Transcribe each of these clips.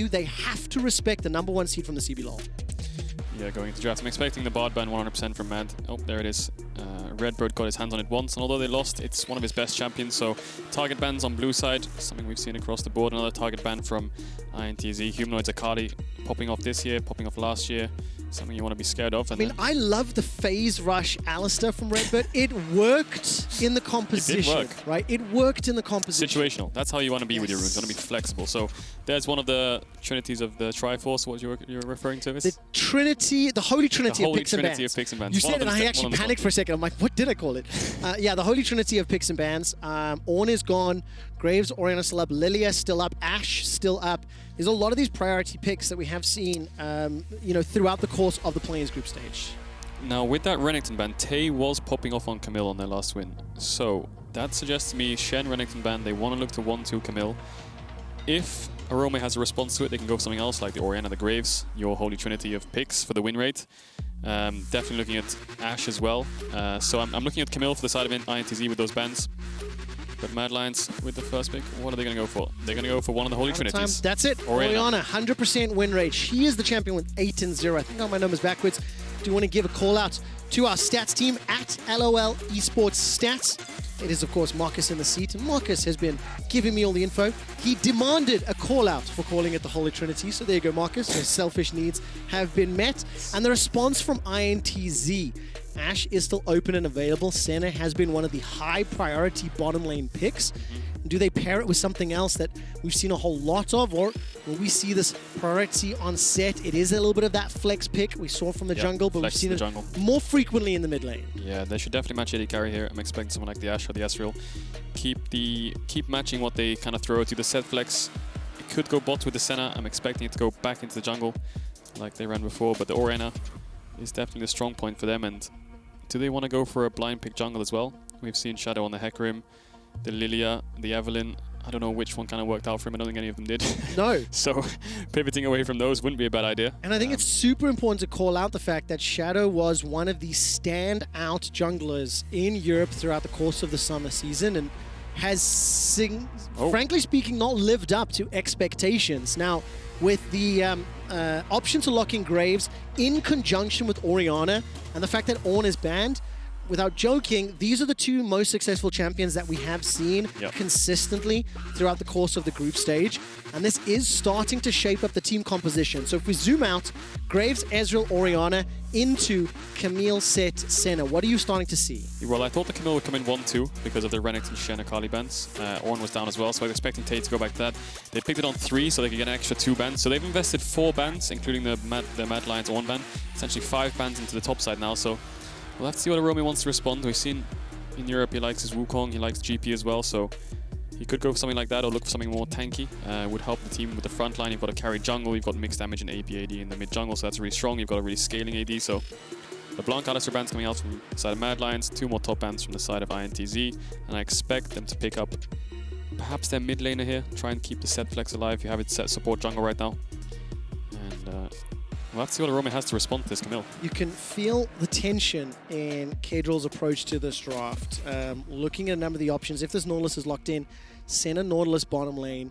They have to respect the #1 seed from the CBLOL. Yeah, going into draft. I'm expecting the Bard ban 100% from Mad. Oh, there it is. RedBert got his hands on it once, and although they lost, it's one of his best champions. So target bans on blue side, something we've seen across the board. Another target ban from INTZ. Humanoid's Akali popping off this year, popping off last year. Something you want to be scared of. And I love the phase rush Alistair from RedBert. It worked in the composition. It did work. Right? It worked in the composition. Situational. That's how you want to be with your runes. You want to be flexible. So there's one of the trinities of the Triforce. What you're referring to? The Trinity, the Holy Trinity of Picks and Bans. Of Picks and Bans. You said it, and I actually panicked for a second. I'm like, what did I call it? Yeah, the Holy Trinity of Picks and Bans. Ornn is gone. Graves, Orianna still up. Lilia still up. Ashe still up. There's a lot of these priority picks that we have seen, you know, throughout the course of the Players Group stage. Now, with that Renekton ban, Tay was popping off on Camille on their last win. So that suggests to me Shen Renekton ban. They want to look to 1-2 Camille. If Orome has a response to it, they can go for something else like the Orianna, the Graves, your Holy Trinity of picks for the win rate. Definitely looking at Ashe as well. So I'm looking at Camille for the side of INTZ with those bans. But Mad Lions with the first pick, what are they going to go for? They're going to go for one of the Holy Trinities. That's it. Orianna, 100% win rate. She is the champion with 8-0. I think I got my numbers backwards. Do you want to give a call out to our stats team at LOL Esports Stats? It is, of course, Marcus in the seat. And Marcus has been giving me all the info. He demanded a call-out for calling it the Holy Trinity. So there you go, Marcus. His selfish needs have been met. And the response from INTZ. Ashe is still open and available. Senna has been one of the high-priority bottom lane picks. Do they pair it with something else that we've seen a whole lot of, or will we see this priority on Sett? It is a little bit of that flex pick we saw from the jungle, but we've seen it more frequently in the mid lane. Yeah, they should definitely match AD carry here. I'm expecting someone like the Ashe or the Ezreal. Keep matching what they kind of throw at you. The Sett flex, it could go bot with the Senna. I'm expecting it to go back into the jungle like they ran before, but the Orianna is definitely a strong point for them. And do they want to go for a blind pick jungle as well? We've seen Shadow on the Hecarim, the Lilia, the Evelynn. I don't know which one kind of worked out for him. I don't think any of them did. No. So pivoting away from those wouldn't be a bad idea. And I think it's super important to call out the fact that Shadow was one of the standout junglers in Europe throughout the course of the summer season and has, frankly speaking, not lived up to expectations. Now, with the option to lock in Graves in conjunction with Orianna and the fact that Ornn is banned, without joking, these are the two most successful champions that we have seen consistently throughout the course of the group stage. And this is starting to shape up the team composition. So if we zoom out, Graves, Ezreal, Orianna into Camille, Sett, Senna. What are you starting to see? Well, I thought the Camille would come in 1-2 because of the Renekton, Shen, Akali bans. Ornn was down as well, so I was expecting Tate to go back to that. They picked it on 3 so they could get an extra 2 bans. So they've invested 4 bans, including the Mad Lions Ornn ban. Essentially 5 bans into the top side now. So we'll have to see what Orome wants to respond. We've seen in Europe he likes his Wukong, he likes GP as well, so he could go for something like that or look for something more tanky. Would help the team with the front line. You've got a carry jungle, you've got mixed damage and AP AD in the mid jungle, so that's really strong. You've got a really scaling AD, so the Blanc Alistair bands coming out from the side of Mad Lions, 2 more top bans from the side of INTZ, and I expect them to pick up perhaps their mid laner here, try and keep the Sett flex alive. You have it set support jungle right now. And we'll have to see what Orome has to respond to this, Camille. You can feel the tension in Kedrill's approach to this draft. Looking at a number of the options, if this Nautilus is locked in, Senna Nautilus bottom lane,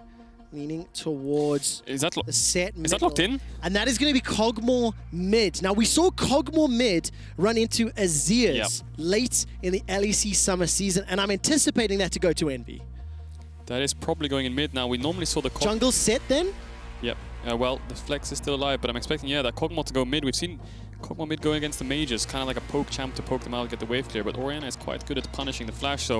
leaning towards the Sett middle. Is that locked in? And that is going to be Kog'Maw mid. Now, we saw Kog'Maw mid run into Azir's late in the LEC summer season, and I'm anticipating that to go to Envy. That is probably going in mid now. We normally saw the jungle Sett then? Yep. Well, the flex is still alive, but I'm expecting, that Kog'Maw to go mid. We've seen Kog'Maw mid going against the mages, kind of like a poke champ to poke them out, get the wave clear, but Orianna is quite good at punishing the flash, so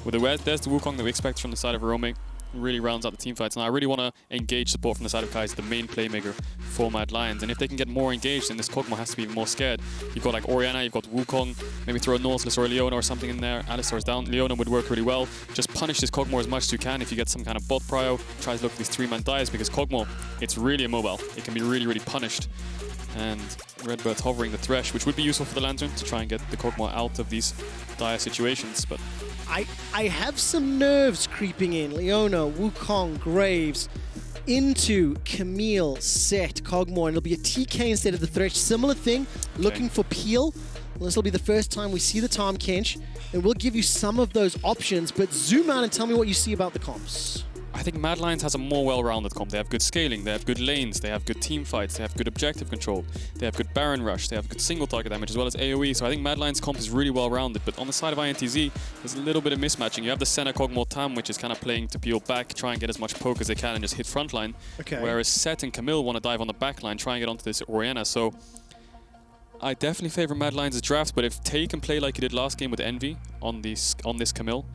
with there's the Wukong that we expect from the side of Orome. Really rounds out the team fights, and I really want to engage support from the side of Kaiser, the main playmaker for Mad Lions, and if they can get more engaged, then this Kog'Maw has to be even more scared. You've got like Orianna, you've got Wukong, maybe throw a Nautilus or a Leona or something in there. Alistar's down, Leona would work really well. Just punish this Kog'Maw as much as you can. If you get some kind of bot prio, try to look at these 3-man dives, because Kog'Maw, it's really immobile. It can be really, really punished. And RedBert hovering the Thresh, which would be useful for the Lantern to try and get the Kog'Maw out of these dire situations, but I have some nerves creeping in. Leona, Wukong, Graves, into Camille, Sett, Kog'Maw, and it'll be a TK instead of the Thresh. Similar thing, looking for peel. Well, this will be the first time we see the Tahm Kench, and we'll give you some of those options, but zoom out and tell me what you see about the comps. I think Mad Lions has a more well-rounded comp. They have good scaling, they have good lanes, they have good team fights, they have good objective control, they have good Baron rush, they have good single target damage as well as AoE. So I think Mad Lions comp is really well-rounded. But on the side of INTZ, there's a little bit of mismatching. You have the Senna, Kog'Maw, Tahm, which is kind of playing to peel back, try and get as much poke as they can and just hit frontline. Okay. Whereas Sett and Camille want to dive on the backline, try and get onto this Orianna. So I definitely favor Mad Lions' draft, but if Tay can play like he did last game with Envy on this Camille,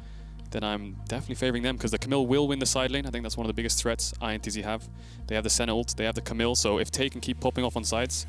then I'm definitely favoring them, because the Camille will win the side lane. I think that's one of the biggest threats INTZ have. They have the Senna ult, they have the Camille, so if Tay can keep popping off on sides,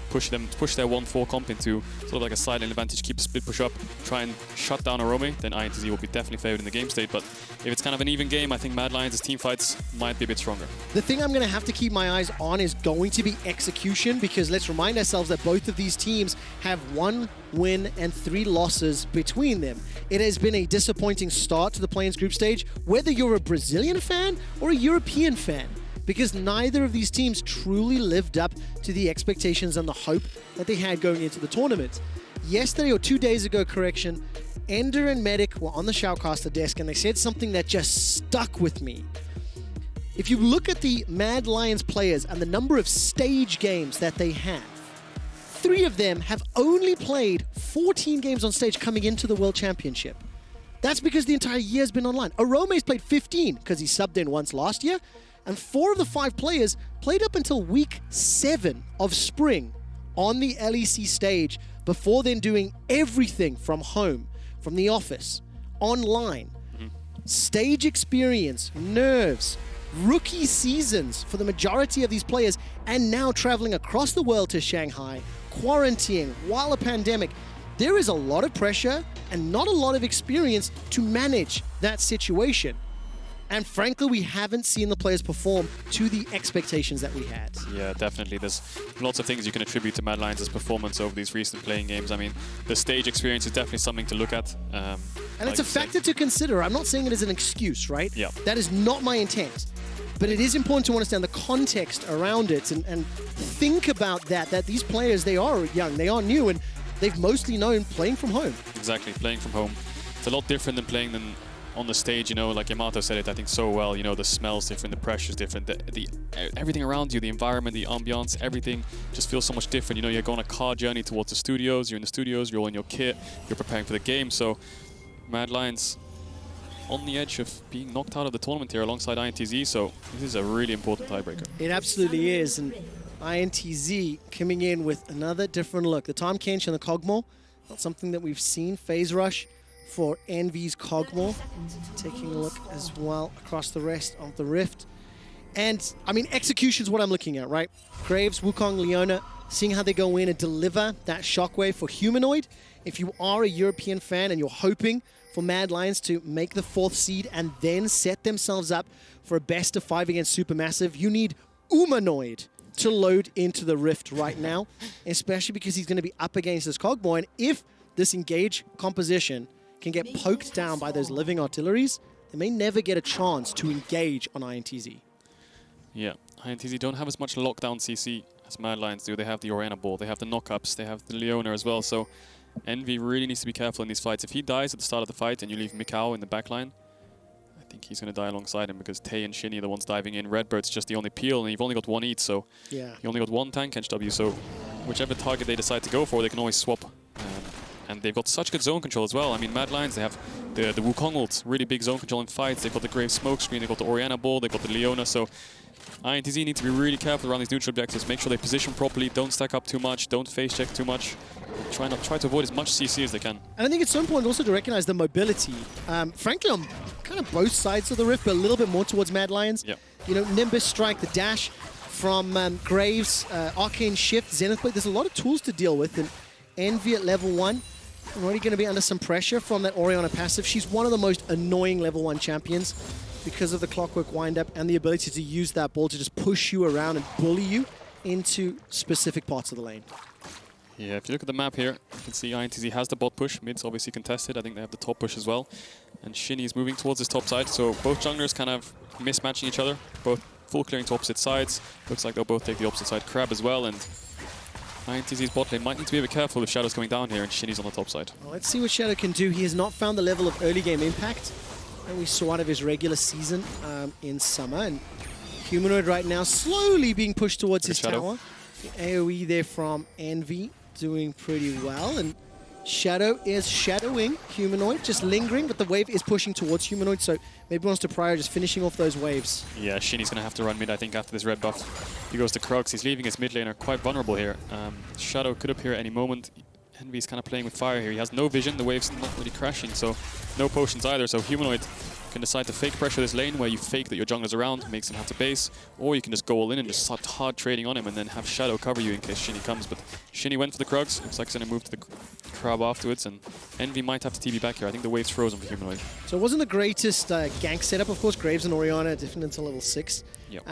push their 1-4 comp into sort of like a side lane advantage, keep split push up, try and shut down Orome, then INTZ will be definitely favored in the game state. But if it's kind of an even game, I think Mad Lions' team fights might be a bit stronger. The thing I'm going to have to keep my eyes on is going to be execution, because let's remind ourselves that both of these teams have 1 win and 3 losses between them. It has been a disappointing start to the play-ins group stage, whether you're a Brazilian fan or a European fan, because neither of these teams truly lived up to the expectations and the hope that they had going into the tournament. Yesterday, or 2 days ago, correction, Ender and Medic were on the Shoutcaster desk and they said something that just stuck with me. If you look at the Mad Lions players and the number of stage games that they have, 3 of them have only played 14 games on stage coming into the World Championship. That's because the entire year has been online. Orome's played 15 because he subbed in once last year, and 4 of the 5 players played up until week 7 of spring on the LEC stage, before then doing everything from home, from the office, online. Stage experience, nerves, rookie seasons for the majority of these players, and now traveling across the world to Shanghai, quarantining while a pandemic. There is a lot of pressure and not a lot of experience to manage that situation. And frankly, we haven't seen the players perform to the expectations that we had. Yeah, definitely. There's lots of things you can attribute to Mad Lions' performance over these recent playing games. I mean, the stage experience is definitely something to look at. And it's a factor to consider. I'm not saying it as an excuse, right? Yeah. That is not my intent. But it is important to understand the context around it and think about that these players, they are young, they are new, and they've mostly known playing from home. Exactly, playing from home. It's a lot different than playing on the stage, you know, like Yamato said it, I think, so well. You know, the smell's different, the pressure's different, the everything around you, the environment, the ambiance, everything just feels so much different. You know, you're going on a car journey towards the studios, you're in the studios, you're all in your kit, you're preparing for the game. So Mad Lions on the edge of being knocked out of the tournament here alongside INTZ, so this is a really important tiebreaker. It absolutely is, and INTZ coming in with another different look. The Tahm, Kench and the Kog'Maw, not something that we've seen. Phase Rush for Envy's Kog'Maw. Taking a look as well across the rest of the Rift. And, I mean, execution is what I'm looking at, right? Graves, Wukong, Leona, seeing how they go in and deliver that shockwave for Humanoid. If you are a European fan and you're hoping for Mad Lions to make the 4th seed and then set themselves up for a best of 5 against Supermassive, you need Humanoid to load into the Rift right now, especially because he's going to be up against this Kog'Maw. And if this engage composition can get poked down by those living artilleries, they may never get a chance to engage on INTZ. Yeah, INTZ don't have as much lockdown CC as Mad Lions do. They have the Orianna ball, they have the knockups, they have the Leona as well. So Envy really needs to be careful in these fights. If he dies at the start of the fight and you leave micaO in the backline, I think he's going to die alongside him, because Tay and Shini are the ones diving in. RedBert's just the only peel, and you've only got 1 eat, so you only got 1 tank Kench W, so whichever target they decide to go for, they can always swap. And they've got such good zone control as well. I mean, Mad Lions, they have the Wukong ult, really big zone control in fights. They've got the Grave smoke screen, they've got the Orianna ball, they've got the Leona, so INTZ need to be really careful around these neutral objectives. Make sure they position properly, don't stack up too much, don't face check too much. Try to avoid as much CC as they can. And I think it's so important also to recognize the mobility. Frankly, on kind of both sides of the Rift, but a little bit more towards Mad Lions. Yep. You know, Nimbus Strike, the dash from Graves, Arcane Shift, Zenith Blade. There's a lot of tools to deal with, and Envy at level 1. Already going to be under some pressure from that Orianna passive. She's one of the most annoying level 1 champions because of the clockwork windup and the ability to use that ball to just push you around and bully you into specific parts of the lane. Yeah, if you look at the map here, you can see INTZ has the bot push. Mid's obviously contested. I think they have the top push as well. And Shini is moving towards his top side. So both junglers kind of mismatching each other. Both full clearing to opposite sides. Looks like they'll both take the opposite side Crab as well. And INTZ's bot lane might need to be a bit careful if Shadow's coming down here and Shini's on the top side. Well, let's see what Shadow can do. He has not found the level of early game impact that we saw out of his regular season in summer. And Humanoid right now slowly being pushed towards his tower. The AoE there from Envy doing pretty well. And Shadow is shadowing Humanoid, just lingering, but the wave is pushing towards Humanoid, so maybe wants to prior just finishing off those waves. Yeah, Shini's going to have to run mid, I think, after this red buff. He goes to Krugs. He's leaving his mid laner quite vulnerable here. Shadow could appear at any moment. Envy's kind of playing with fire here. He has no vision. The wave's not really crashing, so no potions either. So Humanoid can decide to fake pressure this lane where you fake that your jungler's around, makes him have to base, or you can just go all in and just start hard trading on him and then have Shadow cover you in case Shini comes. But Shini went for the Krugs. Looks like he's going to move to the crab afterwards, and Envy might have to TB back here. I think the wave's frozen for Humanoid. So it wasn't the greatest gank setup, of course. Graves and Orianna different until level 6. Yep.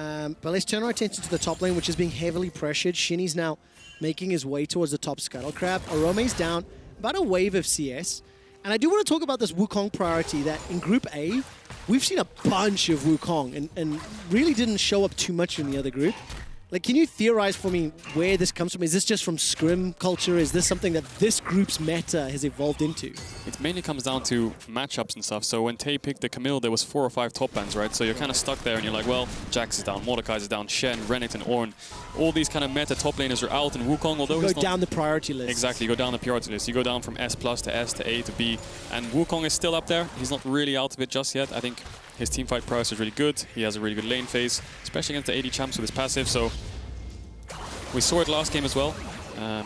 But let's turn our attention to the top lane, which is being heavily pressured. Shini's now making his way towards the top Scuttle Crab. Orome's down about a wave of CS. And I do want to talk about this Wukong priority that in Group A, we've seen a bunch of Wukong and really didn't show up too much in the other group. Like, can you theorize for me where this comes from? Is this just from scrim culture? Is this something that this group's meta has evolved into? It mainly comes down to matchups and stuff. So when Tay picked the Camille, there was 4 or 5 top bans, right? So you're kind of stuck there and you're like, well, Jax is down, Mordekaiser is down, Shen, Renekton, Ornn. All these kind of meta top laners are out, and Wukong, although he's not... Go down the priority list. Exactly, you go down the priority list. You go down from S+ to S to A to B, and Wukong is still up there. He's not really out of it just yet. I think his teamfight prowess is really good. He has a really good lane phase, especially against the AD champs with his passive. So we saw it last game as well.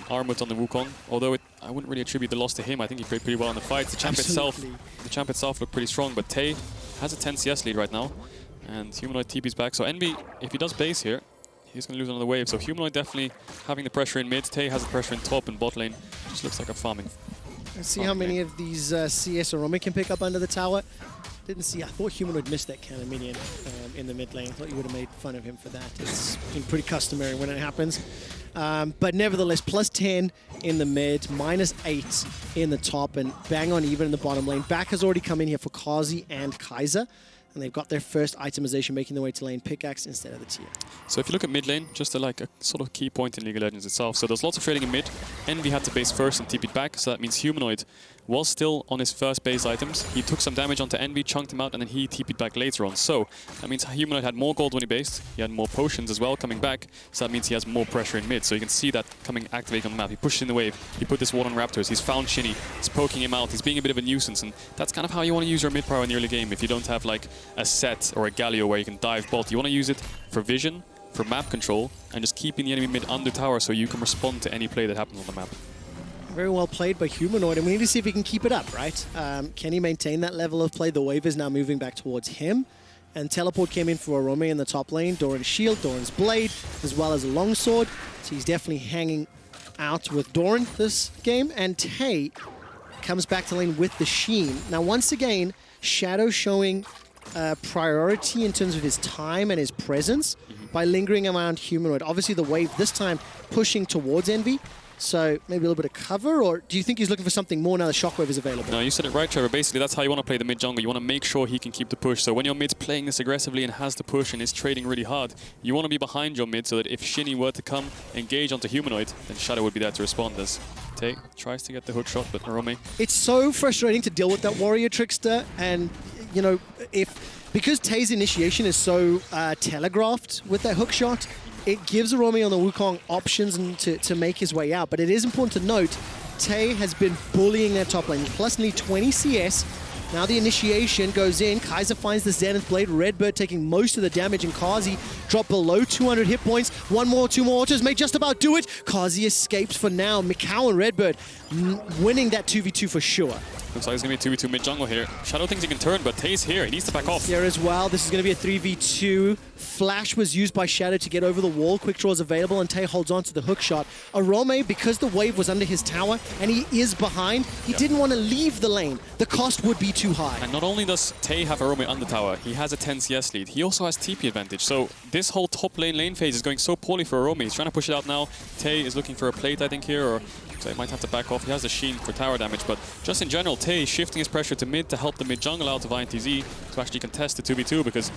Armut on the Wukong, although I wouldn't really attribute the loss to him. I think he played pretty well in the fight. The champ itself looked pretty strong, but Tay has a 10 CS lead right now, and Humanoid TP's back. So Envy, if he does base here, he's going to lose another wave. So Humanoid definitely having the pressure in mid. Tay has the pressure in top and bot lane. Just looks like a farming. Let's see how many of these CS Orome can pick up under the tower. Didn't see. I thought Humanoid missed that cannon minion in the mid lane. I thought you would have made fun of him for that. It's been pretty customary when it happens. But nevertheless, plus 10 in the mid, -8 in the top, and bang on even in the bottom lane. Back has already come in here for Carzzy and Kaiser, and they've got their first itemization making their way to lane pickaxe instead of the tier. So if you look at mid lane, just a sort of key point in League of Legends itself. So there's lots of trading in mid. Envy had to base first and TP'd back, so that means Humanoid was still on his first base items. He took some damage onto Envy, chunked him out, and then he TP'd back later on. So that means Humanoid had more gold when he based. He had more potions as well coming back, so that means he has more pressure in mid. So you can see that coming activating on the map. He pushed in the wave. He put this ward on Raptors. He's found Shini. He's poking him out. He's being a bit of a nuisance, and that's kind of how you want to use your mid power in the early game. If you don't have like a Sett or a Galio where you can dive bot, you want to use it for vision, for map control, and just keeping the enemy mid under tower so you can respond to any play that happens on the map. Very well played by Humanoid, and we need to see if he can keep it up, right? Can he maintain that level of play? The wave is now moving back towards him, and teleport came in for Orome in the top lane. Doran's shield, Doran's blade, as well as a longsword. So he's definitely hanging out with Doran this game, and Tay comes back to lane with the Sheen. Now, once again, Shadow showing priority in terms of his time and his presence by lingering around Humanoid. Obviously, the wave this time pushing towards Envy. So maybe a little bit of cover, or do you think he's looking for something more now that Shockwave is available? No, you said it right, Trevor. Basically, that's how you want to play the mid jungle. You want to make sure he can keep the push. So when your mid's playing this aggressively and has the push and is trading really hard, you want to be behind your mid so that if Shini were to come engage onto Humanoid, then Shadow would be there to respond as Tay tries to get the hook shot, but Orome. It's so frustrating to deal with that warrior trickster, and you know, because Tay's initiation is so telegraphed with that hook shot, it gives Orome on the Wukong options and to make his way out. But it is important to note, Tay has been bullying their top lane. Plus nearly 20 CS. Now the initiation goes in. Kaiser finds the Zenith Blade. RedBert taking most of the damage, and Carzzy dropped below 200 hit points. One more, two more autos may just about do it. Carzzy escapes for now. micaO and RedBert winning that 2v2 for sure. Looks like it's going to be a 2v2 mid jungle here. Shadow thinks he can turn, but Tay's here. He needs to back off. Here as well. This is going to be a 3v2. Flash was used by Shadow to get over the wall. Quick draw is available, and Tay holds on to the hook shot. Orome, because the wave was under his tower and he is behind, he didn't want to leave the lane. The cost would be too high. And not only does Tay have Orome under tower, he has a 10 CS lead. He also has TP advantage. So this whole top lane phase is going so poorly for Orome. He's trying to push it out now. Tay is looking for a plate, I think, here, or so he might have to back off. He has the Sheen for tower damage, but just in general, Tay shifting his pressure to mid to help the mid jungle out of INTZ to actually contest the 2v2, because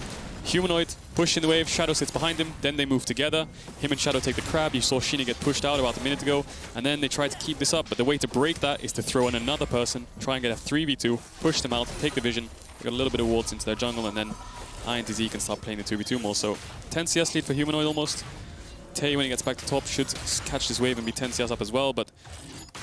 Humanoid pushing the wave, Shadow sits behind him, then they move together. Him and Shadow take the crab. You saw Shini get pushed out about a minute ago, and then they try to keep this up, but the way to break that is to throw in another person, try and get a 3v2, push them out, take the vision, They got a little bit of wards into their jungle, and then INTZ can start playing the 2v2 more. So 10 CS lead for Humanoid almost. Tay, when he gets back to top, should catch this wave and be 10 CS up as well, but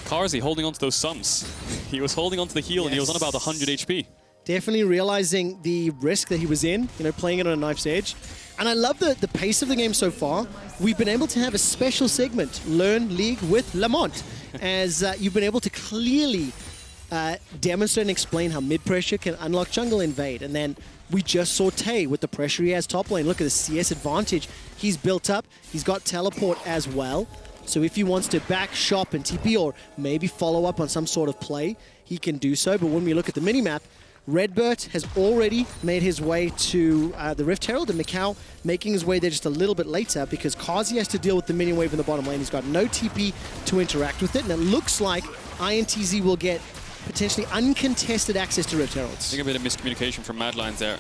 Carzzy holding on to those sums. He was holding on to the heal, and he was on about 100 HP. Definitely realizing the risk that he was in, you know, playing it on a knife's edge. And I love the pace of the game so far. We've been able to have a special segment, Learn League with Lamont, as you've been able to clearly demonstrate and explain how mid-pressure can unlock jungle invade. And then we just saw Tay with the pressure he has top lane. Look at the CS advantage he's built up. He's got teleport as well. So if he wants to back, shop, and TP, or maybe follow up on some sort of play, he can do so. But when we look at the minimap, RedBert has already made his way to the Rift Herald, and micaO making his way there just a little bit later because Carzzy has to deal with the minion wave in the bottom lane. He's got no TP to interact with it, and it looks like INTZ will get potentially uncontested access to Rift Heralds. I think a bit of miscommunication from Mad Lions there.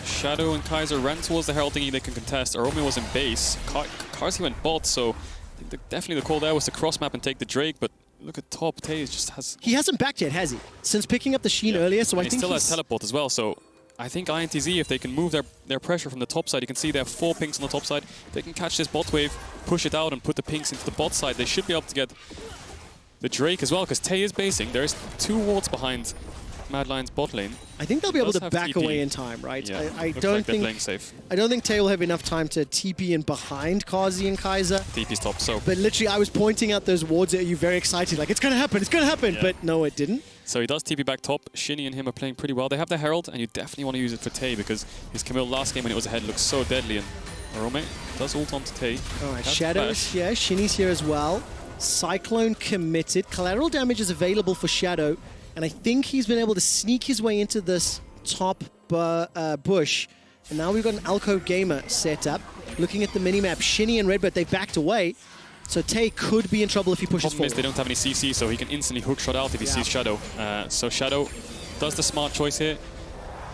Shadow and Kaiser ran towards the Herald thinking they can contest. Orome was in base. Carzzy went bot, so I think definitely the call there was to cross map and take the Drake, but look at top. Tay just has... He hasn't backed yet, has he? Since picking up the Sheen earlier, so and I think he still has teleport as well, so I think INTZ, if they can move their pressure from the top side, you can see they have 4 pinks on the top side. They can catch this bot wave, push it out, and put the pinks into the bot side. They should be able to get the Drake as well, because Tay is basing. There's 2 wards behind Mad Lions bot lane. I think they'll be able to back TP away in time, right? Yeah, I looks don't like they're think playing safe. I don't think Tay will have enough time to TP in behind Carzzy and Kaiser. TP's top, so... But literally, I was pointing out those wards at you very excited, like, it's going to happen, Yeah. but no, it didn't. So he does TP back top. Shini and him are playing pretty well. They have the Herald, and you definitely want to use it for Tay because his Camille last game when it was ahead looked so deadly, and Orome does ult onto Tay. All right, Shadow's here, Shini's here as well. Cyclone committed. Collateral damage is available for Shadow, and I think he's been able to sneak his way into this top bush. And now we've got an Alcove Gamer set up. Looking at the minimap, Shini and RedBert, they've backed away. So Tay could be in trouble if he pushes Problem forward. is they don't have any CC, so he can instantly hook shot out if he sees Shadow. So Shadow does the smart choice here.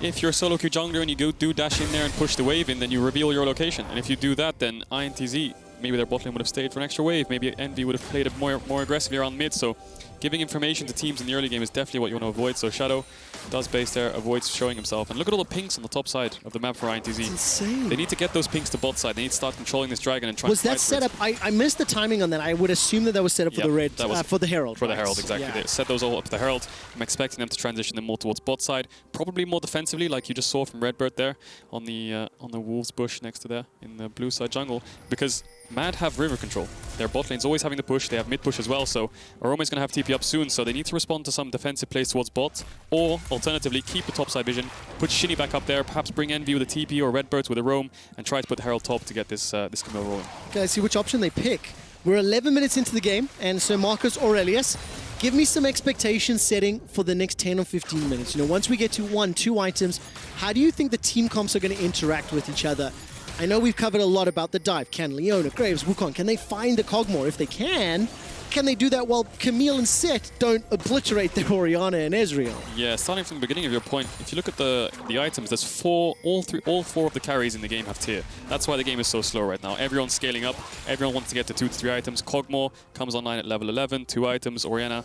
If you're a solo queue jungler and you do dash in there and push the wave in, then you reveal your location. And if you do that, then INTZ, maybe their bot lane would have stayed for an extra wave. Maybe Envy would have played it more aggressively around mid. So giving information to teams in the early game is definitely what you want to avoid. So Shadow does base there, avoids showing himself. And look at all the pinks on the top side of the map for INTZ. It's insane. They need to get those pinks to bot side. They need to start controlling this dragon and try Was to that set up? I missed the timing on that. I would assume that was set up for the red, for the Herald. For the right? Herald, exactly. Yeah. They set those all up to the Herald. I'm expecting them to transition them more towards bot side. Probably more defensively, like you just saw from RedBert there on the Wolves bush next to there in the blue side jungle. Because Mad have river control. Their bot lane's always having the push. They have mid push as well. So Orome's going to have TP up soon. So they need to respond to some defensive plays towards bot. Or alternatively, keep the top side vision. Put Shini back up there. Perhaps bring Envy with a TP or RedBert with a roam. And try to put the Herald top to get this Camille rolling. Okay, let's see which option they pick. We're 11 minutes into the game. And so Marcus Aurelius, give me some expectation setting for the next 10 or 15 minutes. You know, once we get to 1-2 items, how do you think the team comps are going to interact with each other? I know we've covered a lot about the dive. Can Leona, Graves, Wukong, can they find the Kog'Maw? If they can they do that while Camille and Sett don't obliterate their Orianna and Ezreal? Yeah, starting from the beginning of your point, if you look at the items, there's all four of the carries in the game have tier. That's why the game is so slow right now. Everyone's scaling up. Everyone wants to get to 2 to 3 items. Kog'Maw comes online at level 11, 2 items. Orianna,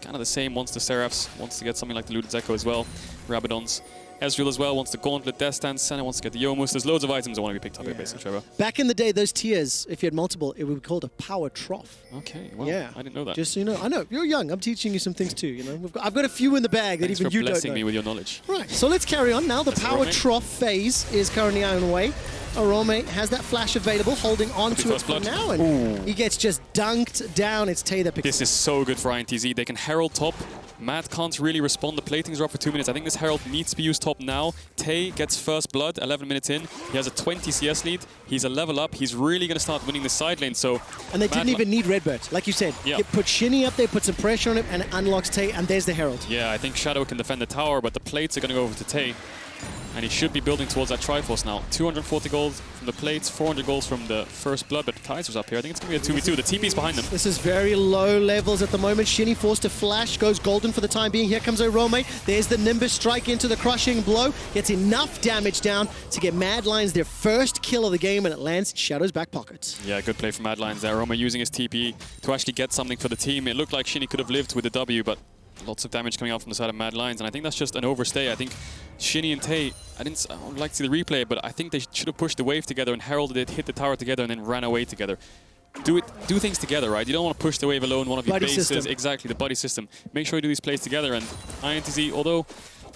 kind of the same, wants the Seraphs, wants to get something like the Looted Echo as well. Rabadons. Ezreal as well wants the Gauntlet, Death Stance, Senna wants to get the Yomus. There's loads of items that want to be picked up here, basically, Trevor. Back in the day, those tiers, if you had multiple, it would be called a power trough. Okay, well, yeah. I didn't know that. Just so you know. I know, you're young. I'm teaching you some things too, you know. I've got a few in the bag that Thanks even you don't know. for blessing me with your knowledge. Right, so let's carry on now. The That's power Orome. trough phase is currently on the way. Orome has that flash available, holding on to it for now, and he gets just dunked down. It's Tay that picks This is so good for INTZ. They can Herald top. Matt can't really respond. The platings are up for 2 minutes. I think this Herald needs to be used top now. Tay gets first blood 11 minutes in. He has a 20 CS lead. He's a level up. He's really going to start winning the side lane. So, and they didn't even need RedBert. Like you said, yeah. You put Shini up there, put some pressure on him, and it unlocks Tay, and there's the Herald. Yeah, I think Shadow can defend the tower, but the plates are going to go over to Tay. And he should be building towards that Triforce now. 240 gold from the plates, 400 gold from the first blood, but Kaiser's up here. I think it's going to be a 2v2. The TP's behind them. This is very low levels at the moment. Shini forced to flash, goes golden for the time being. Here comes Orome. There's the Nimbus strike into the crushing blow. Gets enough damage down to get Mad Lions their first kill of the game, and it lands in Shadow's back pocket. Yeah, good play from Mad Lions there. Orome using his TP to actually get something for the team. It looked like Shini could have lived with the W, but Lots of damage coming out from the side of Mad Lions, and I think that's just an overstay. I think Shini and Tay, I would like to see the replay, but I think they should have pushed the wave together and heralded it, hit the tower together, and then ran away together. Do things together, right? You don't want to push the wave alone, one of your bases. System. Exactly, the buddy system. Make sure you do these plays together, and INTZ, although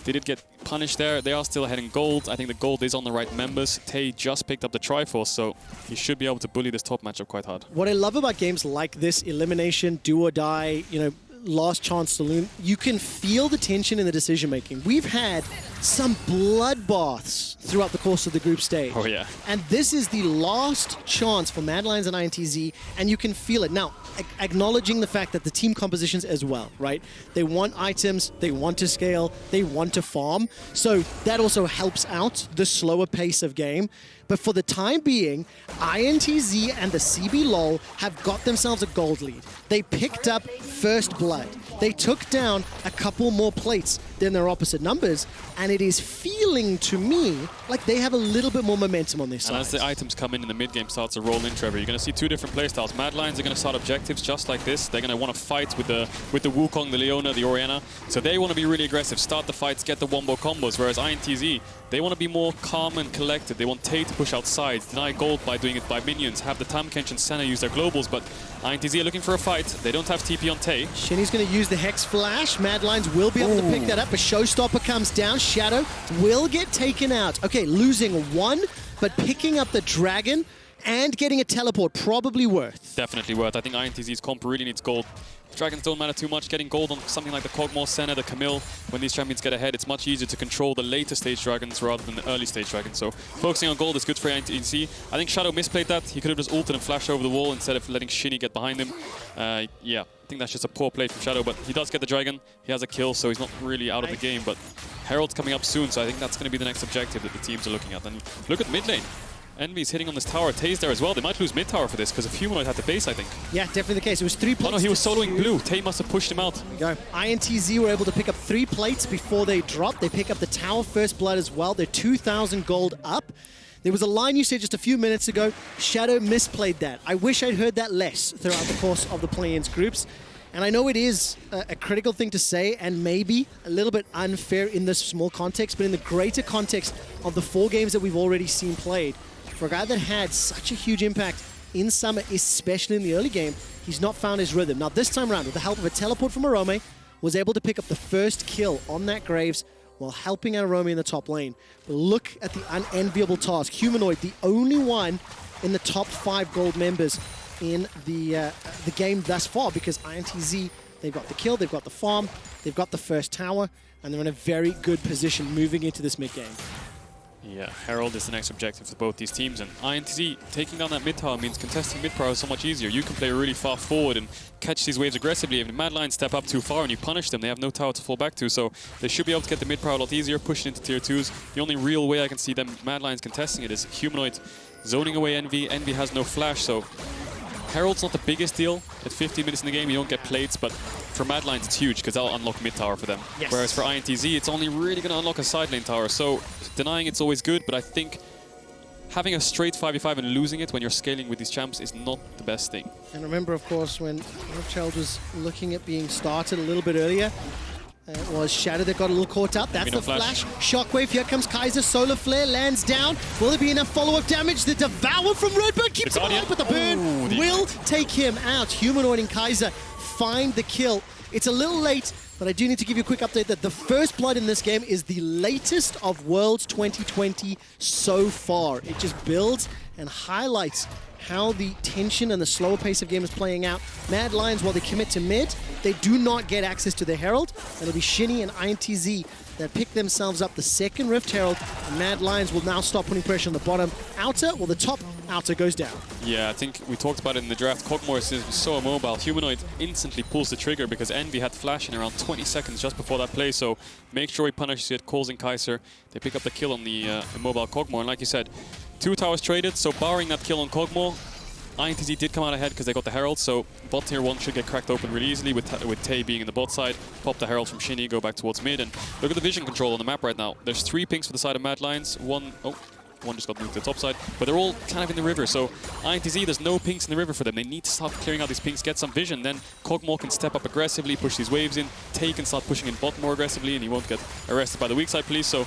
they did get punished there, they are still ahead in gold. I think the gold is on the right members. Tay just picked up the Triforce, so he should be able to bully this top matchup quite hard. What I love about games like this, elimination, do or die, you know, last chance saloon, you can feel the tension in the decision making. We've had some bloodbaths throughout the course of the group stage. Oh yeah. And this is the last chance for Mad Lions and INTZ, and you can feel it. Now, acknowledging the fact that the team compositions as well, right? They want items, they want to scale, they want to farm. So that also helps out the slower pace of game. But for the time being, INTZ and the CB LoL have got themselves a gold lead. They picked up first blood. They took down a couple more plates than their opposite numbers, and it is feeling to me like they have a little bit more momentum on this side. And as the items come in the mid-game starts to roll in, Trevor, you're going to see two different playstyles. Mad Lions are going to start objectives just like this. They're going to want to fight with the Wukong, the Leona, the Orianna. So they want to be really aggressive, start the fights, get the wombo combos, whereas INTZ, they want to be more calm and collected. They want Tay to push outside, deny gold by doing it by minions, have the Tahm, Kench, and Senna use their globals, but INTZ are looking for a fight. They don't have TP on Tay. Shini's going to use the Hex Flash. Mad Lions will be able to pick that up. A Showstopper comes down. Shadow will get taken out. Okay, losing one, but picking up the Dragon and getting a teleport, probably worth. Definitely worth. I think INTZ's comp really needs gold. Dragons don't matter too much. Getting gold on something like the Kog'Maw, Senna, the Camille, when these champions get ahead, it's much easier to control the later stage dragons rather than the early stage dragons. So focusing on gold is good for INTZ. I think Shadow misplayed that. He could have just ulted and flashed over the wall instead of letting Shini get behind him. Yeah, I think that's just a poor play from Shadow, but he does get the dragon. He has a kill, so he's not really out of the game, but Herald's coming up soon, so I think that's going to be the next objective that the teams are looking at. And look at mid lane. Envy's hitting on this tower. Tay's there as well. They might lose mid tower for this because if Humanoid had the base, I think. Yeah, definitely the case. It was 3 plates. Oh no, he was soloing blue. Tay must have pushed him out. There we go. INTZ were able to pick up 3 plates before they dropped. They pick up the tower first blood as well. They're 2,000 gold up. There was a line you said just a few minutes ago. Shadow misplayed that. I wish I'd heard that less throughout the course of the play-ins groups. And I know it is a critical thing to say and maybe a little bit unfair in this small context, but in the greater context of the 4 games that we've already seen played, for a guy that had such a huge impact in summer, especially in the early game, he's not found his rhythm. Now this time around, with the help of a teleport from Orome, was able to pick up the first kill on that Graves while helping out Orome in the top lane. But look at the unenviable task. Humanoid, the only one in the top 5 gold members in the game thus far, because INTZ, they've got the kill, they've got the farm, they've got the first tower, and they're in a very good position moving into this mid game. Yeah, Herald is the next objective for both these teams, and INTZ taking down that mid tower means contesting mid tower is so much easier. You can play really far forward and catch these waves aggressively. If the Mad Lions step up too far and you punish them, they have no tower to fall back to, so they should be able to get the mid tower a lot easier, push it into tier 2s. The only real way I can see them Mad Lions contesting it is Humanoid zoning away Envy. Envy has no flash, so Herald's not the biggest deal. At 15 minutes in the game, you don't get plates, but for Mad Lions, it's huge because that'll unlock mid tower for them. Yes. Whereas for INTZ, it's only really going to unlock a side lane tower. So denying it's always good, but I think having a straight 5v5 and losing it when you're scaling with these champs is not the best thing. And remember, of course, when Child was looking at being started a little bit earlier, it was Shadow that got a little caught up. That's the flash. Shockwave, here comes Kaiser. Solar Flare lands down. Will there be enough follow-up damage? The Devour from RedBert keeps him alive, but the burn will take him out. Humanoid and Kaiser find the kill. It's a little late, but I do need to give you a quick update that the first blood in this game is the latest of Worlds 2020 so far. It just builds and highlights how the tension and the slower pace of game is playing out. Mad Lions, while they commit to mid, they do not get access to the Herald. It'll be Shini and INTZ that pick themselves up the second Rift Herald, and Mad Lions will now stop putting pressure on the bottom outer, while the top outer goes down. Yeah, I think we talked about it in the draft. Kog'Maw is so immobile. Humanoid instantly pulls the trigger because Envy had flash in around 20 seconds just before that play, so make sure he punishes it, calls in Kaiser. They pick up the kill on the immobile Kog'Maw, and like you said, 2 towers traded, so barring that kill on Kog'Maw, INTZ did come out ahead because they got the Herald, so bot tier 1 should get cracked open really easily with Tay being in the bot side. Pop the Herald from Shini, go back towards mid, and look at the vision control on the map right now. There's 3 pings for the side of Mad Lions, 1... Oh, One just got moved to the top side. But they're all kind of in the river. So INTZ, there's no pinks in the river for them. They need to start clearing out these pinks, get some vision. Then Kog'Maw can step up aggressively, push these waves in. Tay can start pushing in bot more aggressively, and he won't get arrested by the weak side police. So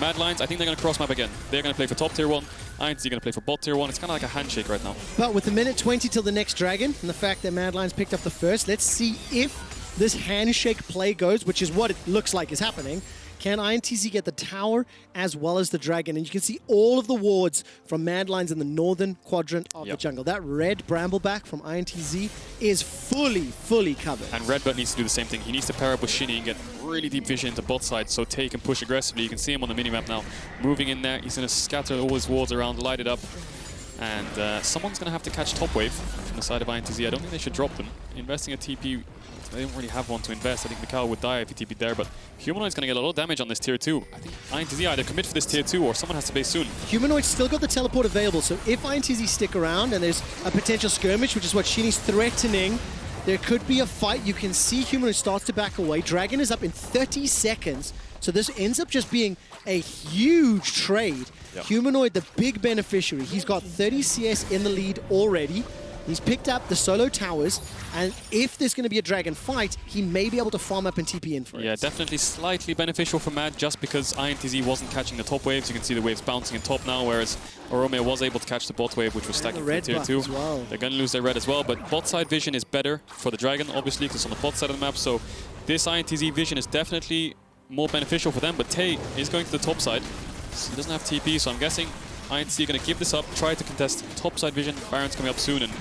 Mad Lions, I think they're going to cross map again. They're going to play for top tier 1. INTZ going to play for bot tier 1. It's kind of like a handshake right now. But with a minute 20 till the next dragon, and the fact that Mad Lions picked up the first, let's see if this handshake play goes, which is what it looks like is happening. Can INTZ get the tower as well as the dragon? And you can see all of the wards from Mad Lions in the northern quadrant of the jungle. That red brambleback from INTZ is fully covered. And RedBert needs to do the same thing. He needs to pair up with Shini and get really deep vision into bot side so Tay can push aggressively. You can see him on the minimap now. Moving in there, he's going to scatter all his wards around, light it up. And someone's going to have to catch top wave from the side of INTZ. I don't think they should drop them. Investing a TP, they don't really have one to invest. I think micaO would die if he TP'd there, but Humanoid's going to get a lot of damage on this tier 2. I think INTZ either commit for this tier 2 or someone has to base soon. Humanoid's still got the teleport available, so if INTZ stick around and there's a potential skirmish, which is what Shini's threatening, there could be a fight. You can see Humanoid starts to back away. Dragon is up in 30 seconds, so this ends up just being a huge trade. Yep. Humanoid, the big beneficiary. He's got 30 CS in the lead already. He's picked up the solo towers, and if there's going to be a dragon fight, he may be able to farm up and TP in for it. Yeah, definitely slightly beneficial for Mad just because INTZ wasn't catching the top waves. You can see the waves bouncing in top now, whereas Orome was able to catch the bot wave, which was stacking for tier 2. Well. They're going to lose their red as well, but bot side vision is better for the dragon, obviously, because it's on the bot side of the map. So this INTZ vision is definitely more beneficial for them, but Tay is going to the top side. So he doesn't have TP, so I'm guessing INTZ are going to give this up, try to contest top side vision. Baron's coming up soon, and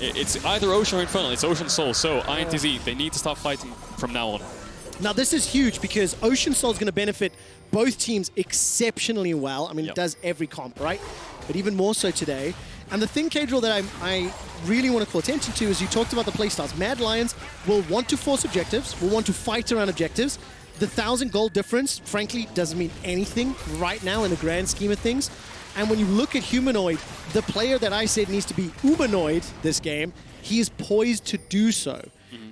it's either Ocean or Infernal. It's Ocean Soul, so INTZ, they need to start fighting from now on. Now this is huge because Ocean Soul is going to benefit both teams exceptionally well. I mean, it does every comp, right? But even more so today. And the thing, Cadril, that I really want to call attention to is you talked about the playstyles. Mad Lions will want to force objectives, will want to fight around objectives. The 1,000 gold difference, frankly, doesn't mean anything right now in the grand scheme of things. And when you look at Humanoid, the player that I said needs to be Humanoid this game, he is poised to do so.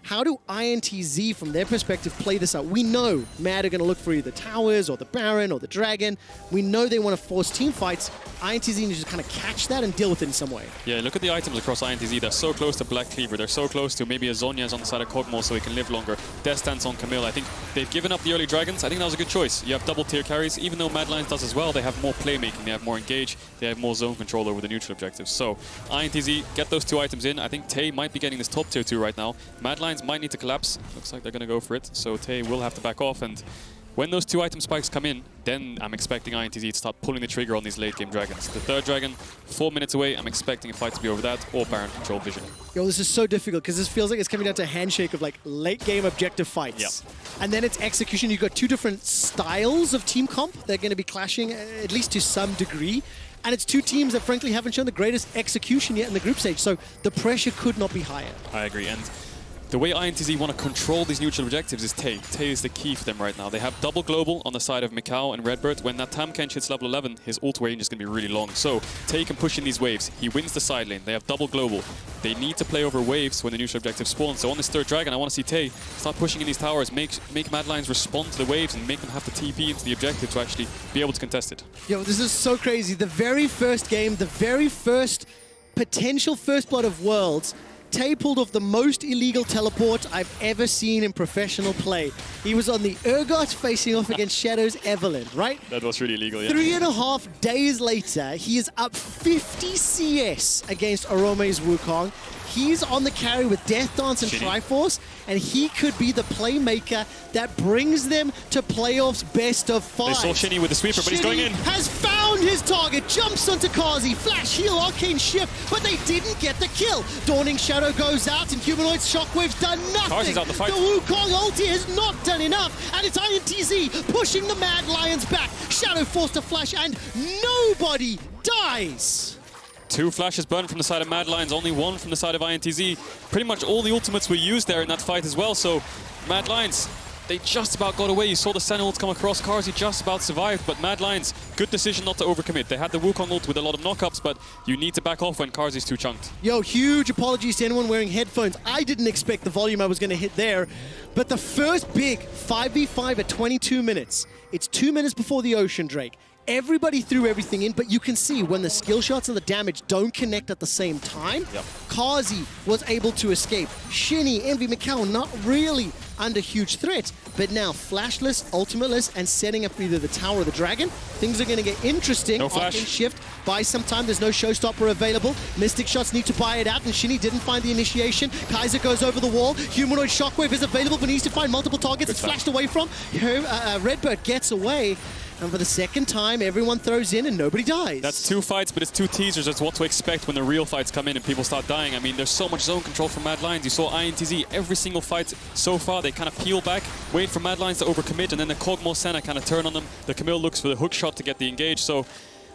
How do INTZ, from their perspective, play this out? We know Mad are going to look for either towers or the Baron or the Dragon. We know they want to force team fights. INTZ needs to kind of catch that and deal with it in some way. Yeah, look at the items across INTZ. They're so close to Black Cleaver. They're so close to maybe a Zhonya's on the side of Kog'Maw so he can live longer. Death Stance on Camille. I think they've given up the early Dragons. I think that was a good choice. You have double tier carries. Even though Mad Lions does as well, they have more playmaking. They have more engage. They have more zone control over the neutral objectives. So INTZ, get those 2 items in. I think Tay might be getting this top tier 2 right now. Mad Lions might need to collapse. Looks like they're going to go for it. So Tay will have to back off. And when those 2 item spikes come in, then I'm expecting INTZ to start pulling the trigger on these late game dragons. The 3rd dragon, 4 minutes away. I'm expecting a fight to be over that or Baron control vision. Yo, this is so difficult because this feels like it's coming down to a handshake of like late game objective fights. Yep. And then it's execution. You've got 2 different styles of team comp. They're going to be clashing at least to some degree. And it's 2 teams that frankly haven't shown the greatest execution yet in the group stage. So the pressure could not be higher. I agree. And the way INTZ want to control these neutral objectives is Tay. Tay is the key for them right now. They have double global on the side of micaO and RedBert. When that Tahm Kench hits level 11, his ult range is going to be really long. So Tay can push in these waves. He wins the side lane. They have double global. They need to play over waves when the neutral objective spawns. So on this 3rd dragon, I want to see Tay start pushing in these towers, make Mad Lions respond to the waves and make them have to TP into the objective to actually be able to contest it. Yo, this is so crazy. The very first game, the very first potential first blood of Worlds, Tay pulled off the most illegal teleport I've ever seen in professional play. He was on the Urgot facing off against Shadow's Evelyn, right? That was really illegal, yeah. 3.5 days later, he is up 50 CS against Orome's Wukong. He's on the carry with Death Dance and Shini. Triforce, and he could be the playmaker that brings them to playoffs best of 5. They saw Shini with the sweeper, but he's going in. Has found his target, jumps onto Carzzy, flash, heal, arcane shift, but they didn't get the kill. Dawning Shadow goes out, and Humanoid's Shockwave's done nothing. Carzzy's out the fight. The Wukong ulti has not done enough, and it's INTZ pushing the Mad Lions back. Shadow forced to flash, and nobody dies. 2 flashes burned from the side of Mad Lions, only 1 from the side of INTZ. Pretty much all the ultimates were used there in that fight as well, so Mad Lions, they just about got away. You saw the Senna ult come across, Carzzy just about survived, but Mad Lions, good decision not to overcommit. They had the Wukong ult with a lot of knockups, but you need to back off when Carzzy's too chunked. Yo, huge apologies to anyone wearing headphones. I didn't expect the volume I was going to hit there, but the first big 5v5 at 22 minutes. It's 2 minutes before the Ocean Drake. Everybody threw everything in, but you can see when the skill shots and the damage don't connect at the same time, Carzzy was able to escape. Shini, Envy, micaO not really under huge threat, but now flashless, ultimateless, and setting up either the tower or the dragon. Things are going to get interesting. No flash. Shift, buy some time. There's no showstopper available. Mystic shots need to buy it out, and Shini didn't find the initiation. Kaiser goes over the wall. Humanoid shockwave is available, but needs to find multiple targets. It's flashed away from. RedBert gets away. And for the second time, everyone throws in and nobody dies. That's 2 fights, but it's 2 teasers. That's what to expect when the real fights come in and people start dying. I mean, there's so much zone control from Mad Lions. You saw INTZ, every single fight so far, they kind of peel back, wait for Mad Lions to overcommit, and then the Kog'Maw Senna kind of turn on them. The Camille looks for the hook shot to get the engage. So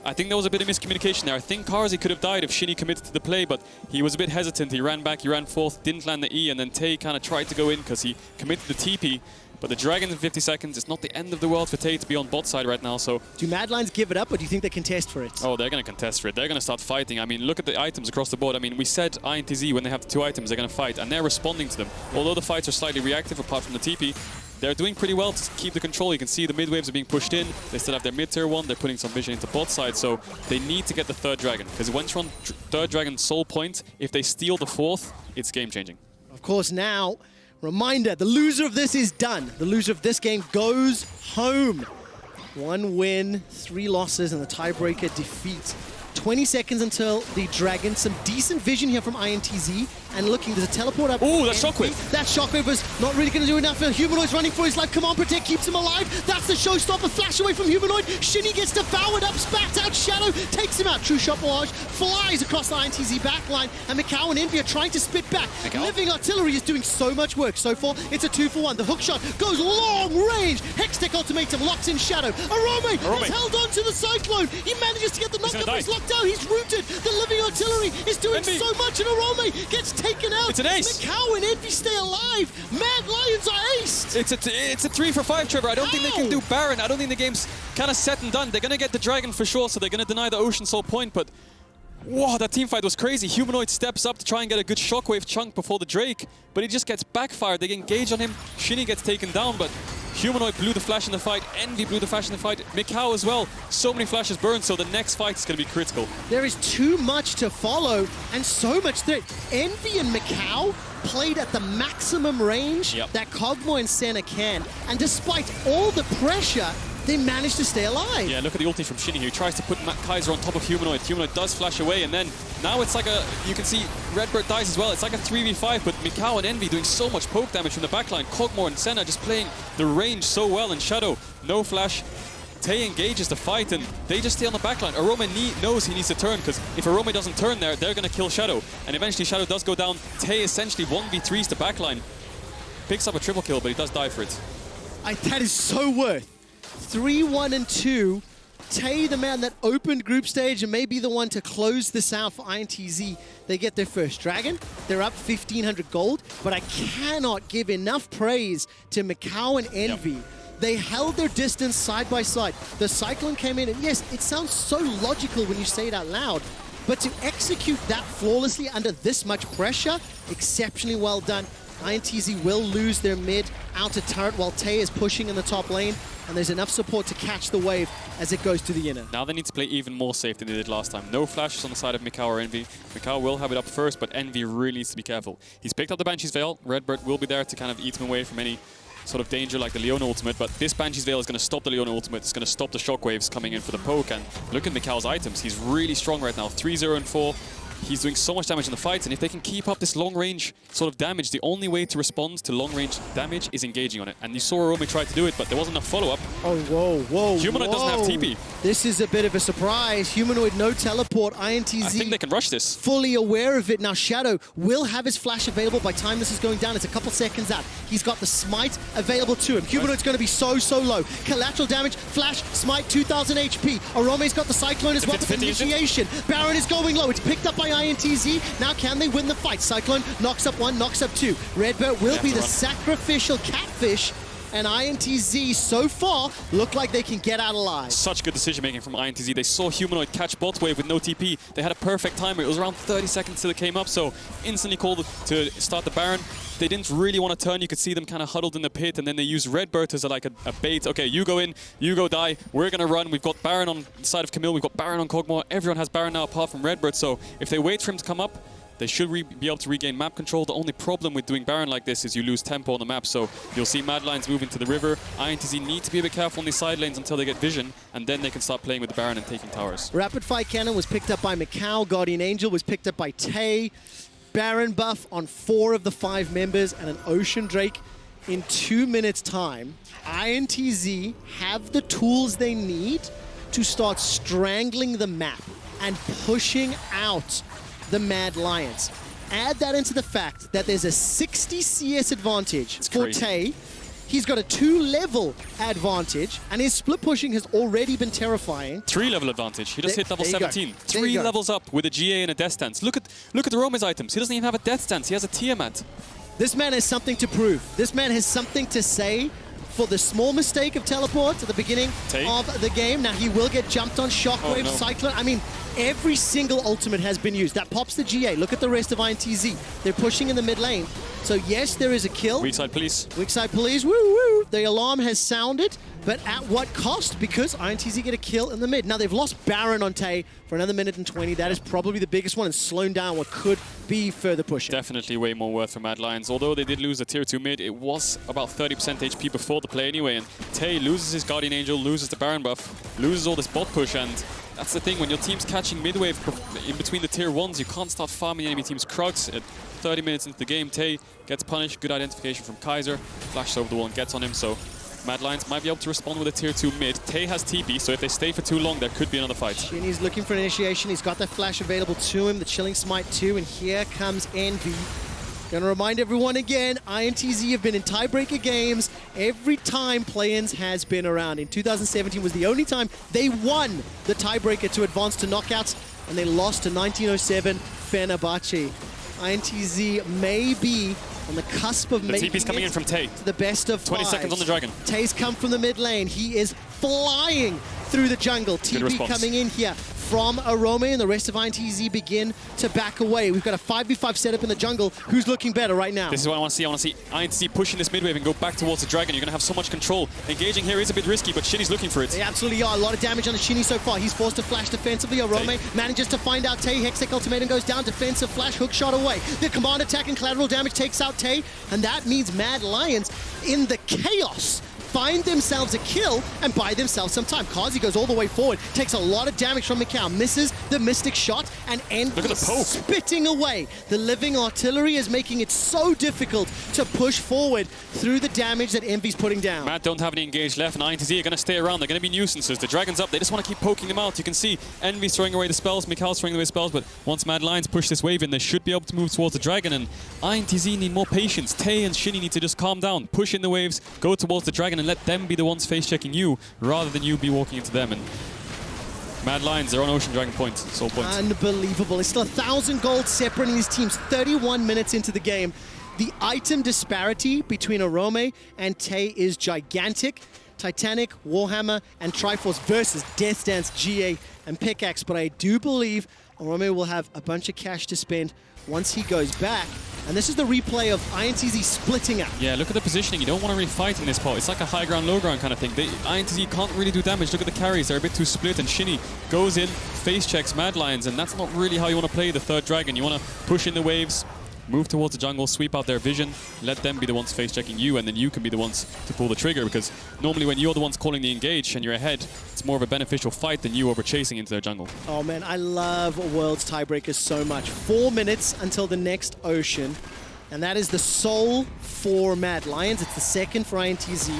I think there was a bit of miscommunication there. I think Carzzy could have died if Shini committed to the play, but he was a bit hesitant. He ran back, he ran forth, didn't land the E, and then Tay kind of tried to go in because he committed the TP. But the Dragon in 50 seconds, it's not the end of the world for Tay to be on bot side right now, so... Do Mad Lions give it up, or do you think they contest for it? Oh, they're going to contest for it. They're going to start fighting. I mean, look at the items across the board. I mean, we said INTZ, when they have the 2 items, they're going to fight, and they're responding to them. Although the fights are slightly reactive, apart from the TP, they're doing pretty well to keep the control. You can see the mid waves are being pushed in. They still have their mid-tier 1. They're putting some vision into bot side, so they need to get the 3rd Dragon. Because once you're on 3rd Dragon soul point, if they steal the 4th, it's game-changing. Of course, now... Reminder, the loser of this is done. The loser of this game goes home. 1 win, 3 losses, and the tiebreaker defeat. 20 seconds until the Dragon. Some decent vision here from INTZ. And looking, there's a teleport up. Oh, that shockwave. That shockwave was not really going to do enough. Humanoid's running for his life. Come on, Protect keeps him alive. That's the showstopper. Flash away from Humanoid. Shini gets devoured up, spat out. Shadow takes him out. True shot barrage flies across the INTZ backline. And micaO and Envy are trying to spit back. Living Artillery is doing so much work. So far, it's a 2-for-1. The hook shot goes long range. Hextech ultimatum locks in Shadow. Orome has held on to the Cyclone. He manages to get the knockup. He's locked down. He's rooted. The Living Artillery is doing so much. And Orome gets taken out. It's an ace. micaO and Envy stay alive. Mad Lions are aced. It's a 3-for-5, Trevor. I don't think they can do Baron. I don't think the game's kind of set and done. They're going to get the Dragon for sure, so they're going to deny the Ocean Soul point, but wow, that team fight was crazy. Humanoid steps up to try and get a good shockwave chunk before the Drake, but he just gets backfired. They engage on him. Shini gets taken down, but Humanoid blew the flash in the fight. Envy blew the flash in the fight. micaO as well. So many flashes burned, so the next fight is going to be critical. There is too much to follow and so much threat. Envy and micaO played at the maximum range that Kog'Maw and Senna can, and despite all the pressure, they managed to stay alive. Yeah, look at the ulti from Shini here. He tries to put Kaiser on top of Humanoid. Humanoid does flash away, and then now it's like you can see RedBert dies as well. It's like a 3v5, but micaO and Envy doing so much poke damage from the backline. Kog'Maw and Senna just playing the range so well, and Shadow, no flash. Tay engages the fight, and they just stay on the backline. Orome knows he needs to turn, because if Orome doesn't turn there, they're going to kill Shadow. And eventually Shadow does go down. Tay essentially 1v3s the backline. Picks up a triple kill, but he does die for it. That is so worth. 3-1-2. Tay, the man that opened group stage and may be the one to close this out for INTZ. They get their first Dragon. They're up 1,500 gold, but I cannot give enough praise to micaO and Envy. They held their distance side by side. The Cyclone came in, and yes, it sounds so logical when you say it out loud, but to execute that flawlessly under this much pressure, exceptionally well done. INTZ will lose their mid outer turret while Tay is pushing in the top lane, and there's enough support to catch the wave as it goes to the inner. Now they need to play even more safe than they did last time. No flashes on the side of micaO or Envy. micaO will have it up first, but Envy really needs to be careful. He's picked up the Banshee's Veil. RedBert will be there to kind of eat him away from any sort of danger like the Leona ultimate, but this Banshee's Veil is going to stop the Leona ultimate. It's going to stop the shockwaves coming in for the poke, and look at micaO's items. He's really strong right now. 3-0 and 4. He's doing so much damage in the fights, and if they can keep up this long-range sort of damage, the only way to respond to long-range damage is engaging on it. And you saw Orome try to do it, but there wasn't enough follow-up. Oh, whoa. Humanoid doesn't have TP. This is a bit of a surprise. Humanoid, no teleport. INTZ I think they can rush this. Fully aware of it. Now, Shadow will have his flash available by time this is going down. It's a couple seconds out. He's got the smite available to him. Humanoid's going to be so low. Collateral damage, flash, smite, 2,000 HP. Orome's got the Cyclone as well for initiation. Baron is going low. It's picked up by INTZ. Now can they win the fight? Cyclone knocks up 1, knocks up 2. RedBert will be the sacrificial catfish, and INTZ so far look like they can get out alive. Such good decision making from INTZ. They saw Humanoid catch bot wave with no TP. They had a perfect timer. It was around 30 seconds till it came up, so instantly called to start the Baron. They didn't really want to turn. You could see them kind of huddled in the pit, and then they used RedBert as a bait. Okay, you go in, you go die. We're going to run. We've got Baron on the side of Camille. We've got Baron on Kog'Maw. Everyone has Baron now apart from RedBert, so if they wait for him to come up, they should be able to regain map control. The only problem with doing Baron like this is you lose tempo on the map, so you'll see Mad Lions moving to the river. INTZ need to be a bit careful on these side lanes until they get vision, and then they can start playing with the Baron and taking towers. Rapid Fire Cannon was picked up by micaO. Guardian Angel was picked up by Tay. Baron buff on 4 of the 5 members and an Ocean Drake in 2 minutes' time. INTZ have the tools they need to start strangling the map and pushing out the Mad Lions. Add that into the fact that there's a 60 CS advantage for Tay. He's got a 2-level advantage, and his split pushing has already been terrifying. 3-level advantage. He just hit level 17. 3 levels up with a GA and a Death Stance. Look at Orome's items. He doesn't even have a Death Stance. He has a Tiamat. This man has something to prove. This man has something to say for the small mistake of teleport at the beginning of the game. Now, he will get jumped on Shockwave, Cyclone. I mean, every single ultimate has been used. That pops the GA. Look at the rest of INTZ. They're pushing in the mid lane. So yes, there is a kill. Weak side police. Weak side police. Woo woo. The alarm has sounded, but at what cost? Because INTZ get a kill in the mid. Now they've lost Baron on Tay for another minute and 20. That is probably the biggest one and slowing down what could be further pushing. Definitely way more worth for Mad Lions. Although they did lose a tier 2 mid, it was about 30% HP before the play anyway. And Tay loses his Guardian Angel, loses the Baron buff, loses all this bot push, and that's the thing, when your team's catching mid-wave in between the tier 1s, you can't start farming enemy team's Krugs. At 30 minutes into the game, Tay gets punished. Good identification from Kaiser. Flashes over the wall and gets on him, so Mad Lions might be able to respond with a tier 2 mid. Tay has TP, so if they stay for too long, there could be another fight. Shini's looking for an initiation. He's got that flash available to him, the Chilling Smite too, and here comes Envy. Gonna remind everyone again, INTZ have been in tiebreaker games every time Play-ins has been around. In 2017 was the only time they won the tiebreaker to advance to knockouts, and they lost to 1907 Fenerbahce. INTZ may be on the cusp of making TP's coming in from Tay. The best of 20 seconds on the Dragon. Tay's come from the mid lane. He is flying through the jungle. TP coming in here from Orome, and the rest of INTZ begin to back away. We've got a 5v5 setup in the jungle. Who's looking better right now? This is what I want to see. I want to see INTZ pushing this mid wave and go back towards the Dragon. You're going to have so much control. Engaging here is a bit risky, but Shini's looking for it. They absolutely are. A lot of damage on the Shini so far. He's forced to flash defensively. Orome manages to find out Tay. Hextech Ultimatum goes down. Defensive flash, hook shot away. The command attack and collateral damage takes out Tay, and that means Mad Lions in the chaos find themselves a kill and buy themselves some time. Carzzy goes all the way forward, takes a lot of damage from micaO, misses the Mystic shot, and Envy spitting away. The living artillery is making it so difficult to push forward through the damage that Envy's putting down. Mad don't have any engaged left, and INTZ are going to stay around. They're going to be nuisances. The Dragon's up. They just want to keep poking them out. You can see Envy's throwing away the spells, micaO's throwing away spells, but once Mad Lions push this wave in, they should be able to move towards the Dragon, and INTZ need more patience. Tay and Shini need to just calm down, push in the waves, go towards the Dragon, and let them be the ones face-checking you, rather than you be walking into them. And Mad Lions, they're on Ocean Dragon point. Soul point. Unbelievable. It's still 1,000 gold separating these teams 31 minutes into the game. The item disparity between Orome and Tay is gigantic. Titanic, Warhammer, and Triforce versus Death Dance, GA, and Pickaxe. But I do believe Orome will have a bunch of cash to spend once he goes back. And this is the replay of INTZ splitting up. Yeah, look at the positioning. You don't want to really fight in this pot. It's like a high ground, low ground kind of thing. INTZ can't really do damage. Look at the carries. They're a bit too split. And Shini goes in, face checks Mad Lions. And that's not really how you want to play the third Dragon. You want to push in the waves, move towards the jungle, sweep out their vision, let them be the ones face-checking you, and then you can be the ones to pull the trigger, because normally when you're the ones calling the engage and you're ahead, it's more of a beneficial fight than you over chasing into their jungle. Oh man, I love World's Tiebreakers so much. 4 minutes until the next Ocean, and that is the sole for Mad Lions. It's the second for INTZ.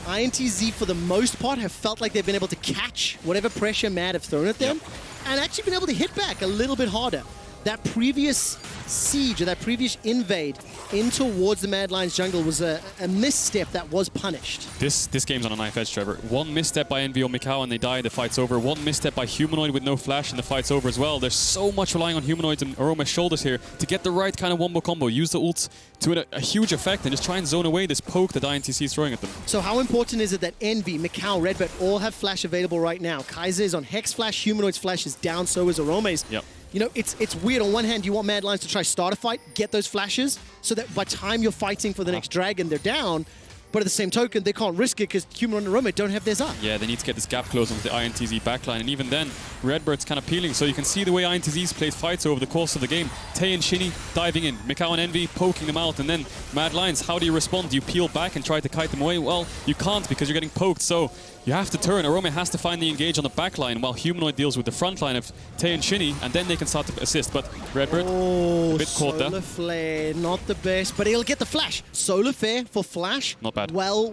INTZ, for the most part, have felt like they've been able to catch whatever pressure Mad have thrown at them, and actually been able to hit back a little bit harder. that previous siege or that previous invade in towards the Mad Lions jungle was a misstep that was punished. This game's on a knife edge, Trevor. One misstep by Envy or micaO and they die, the fight's over. One misstep by Humanoid with no flash and the fight's over as well. There's so much relying on Humanoid and Orome's shoulders here to get the right kind of wombo combo. Use the ult to a huge effect and just try and zone away this poke that INTZ is throwing at them. So how important is it that Envy, micaO, RedBert all have flash available right now? Kaiser is on Hex flash, Humanoid's flash is down, so is Orome's. Yep. You know, it's weird. On one hand, you want Mad Lions to try start a fight, get those flashes, so that by the time you're fighting for the next dragon, they're down. But at the same token, they can't risk it because Humanoid and Orome don't have theirs up. Yeah, they need to get this gap closed with the INTZ backline. And even then, RedBert's kind of peeling. So you can see the way INTZ's played fights over the course of the game. Tay and Shini diving in. micaO and Envy poking them out. And then Mad Lions, how do you respond? Do you peel back and try to kite them away? Well, you can't because you're getting poked. So you have to turn. Orome has to find the engage on the backline while Humanoid deals with the front line of Tay and Shini. And then they can start to assist. But RedBert, a bit caught there. Solar Flare, not the best, but he'll get the flash. Solar Flare for flash. Not bad. Well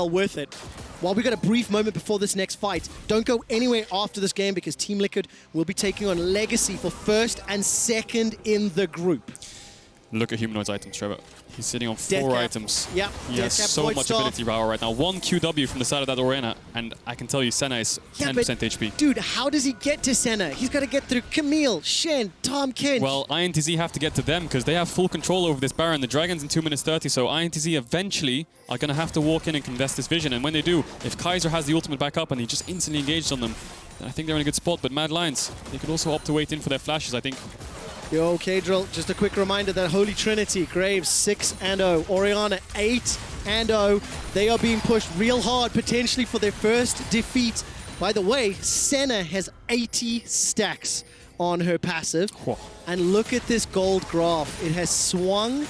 worth it. While we got a brief moment before this next fight, don't go anywhere after this game because Team Liquid will be taking on Legacy for first and second in the group. Look at Humanoid's items, Trevor. He's sitting on 4 items. Yep. He has so much ability power right now. 1 QW from the side of that Orianna, and I can tell you Senna is 10% HP. Dude, how does he get to Senna? He's got to get through Camille, Shen, Tahm, Kench. Well, INTZ have to get to them because they have full control over this Baron. The Dragon's in 2 minutes 30, so INTZ eventually are going to have to walk in and contest this vision. And when they do, if Kaiser has the ultimate back up and he just instantly engaged on them, then I think they're in a good spot. But Mad Lions, they could also opt to wait in for their flashes, I think. Yo, okay, Drill. Just a quick reminder that Holy Trinity, Graves 6-0, Orianna 8-0. They are being pushed real hard, potentially for their first defeat. By the way, Senna has 80 stacks on her passive. Whoa. And look at this gold graph. It has swung